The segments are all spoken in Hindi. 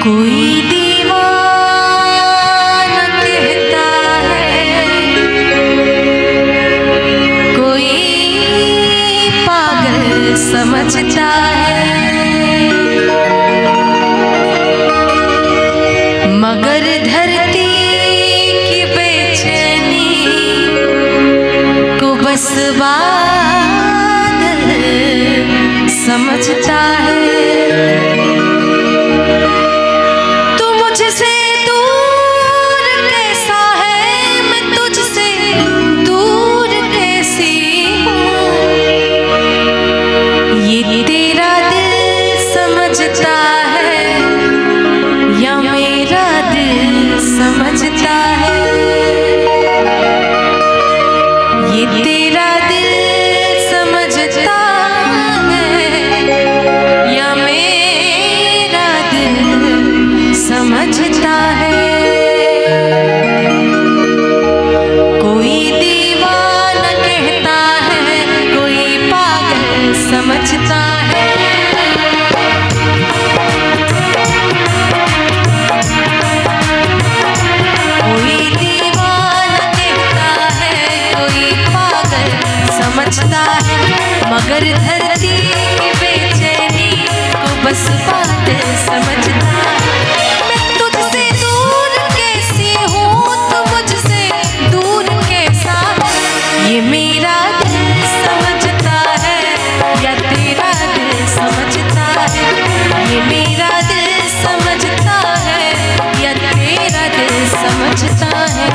कोई दीवाना कहता है, कोई पागल समझता है, मगर धरती की बेचैनी को बस बादल समझता है। समझता है, कोई दीवाना कहता है, कोई पागल समझता है। कोई दीवाना कहता है, कोई पागल समझता है, मगर धरती की बेचैनी को बस बादल समझता है। ये मेरा दिल समझता है या तेरा दिल समझता है, ये मेरा दिल समझता है या तेरा दिल समझता है।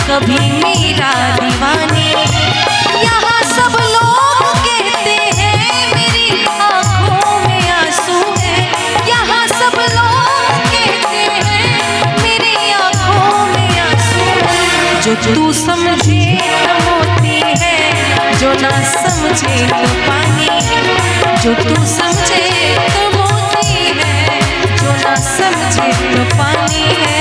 कभी मेरा दीवानी, यहाँ सब लोग कहते हैं मेरी आँखों में आंसू है, यहाँ सब लोग कहते हैं मेरी आँखों में आंसू है। जो तू समझे तो मोती है, जो ना समझे तो पानी है, जो तू समझे तो मोती है, जो ना समझे तो पानी है।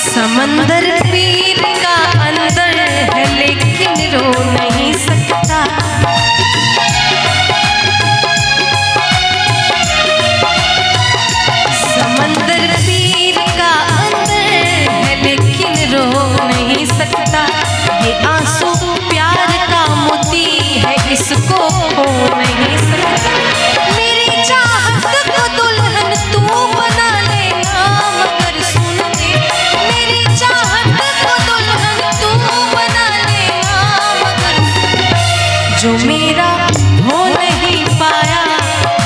समंदर पीर का अंदर है लेकिन रो नहीं सकता, समंदर पीर का अंदर है लेकिन रो नहीं सकता। ये आंसू प्यार का मोती है, इसको खो नहीं सकता। मेरी चाहत को दुल्हन तू बना लेना, मगर सुन ले मेरी चाहत को दुल्हन तू बना लेना, मगर जो मेरा हो नहीं पाया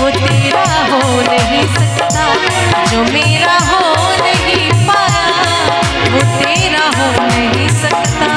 वो तेरा हो नहीं सकता, जो मेरा हो नहीं पाया वो तेरा हो नहीं सकता।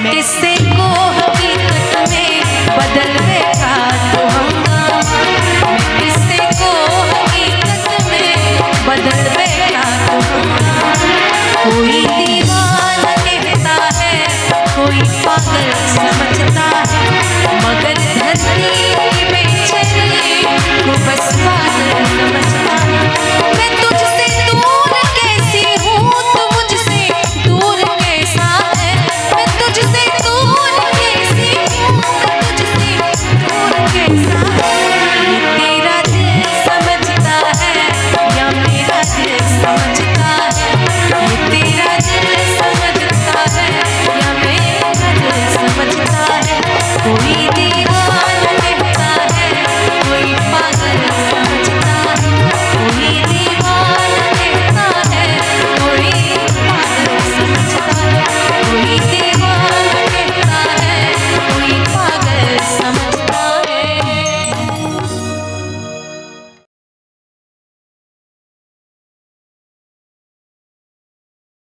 किस्से को हकीकत में बदल बैठा तो हंगामा, मैं किस्से को हकीकत में बदल बैठा तो हंगामा। कोई दीवाना कहता है, कोई पागल समझता है, मगर धरती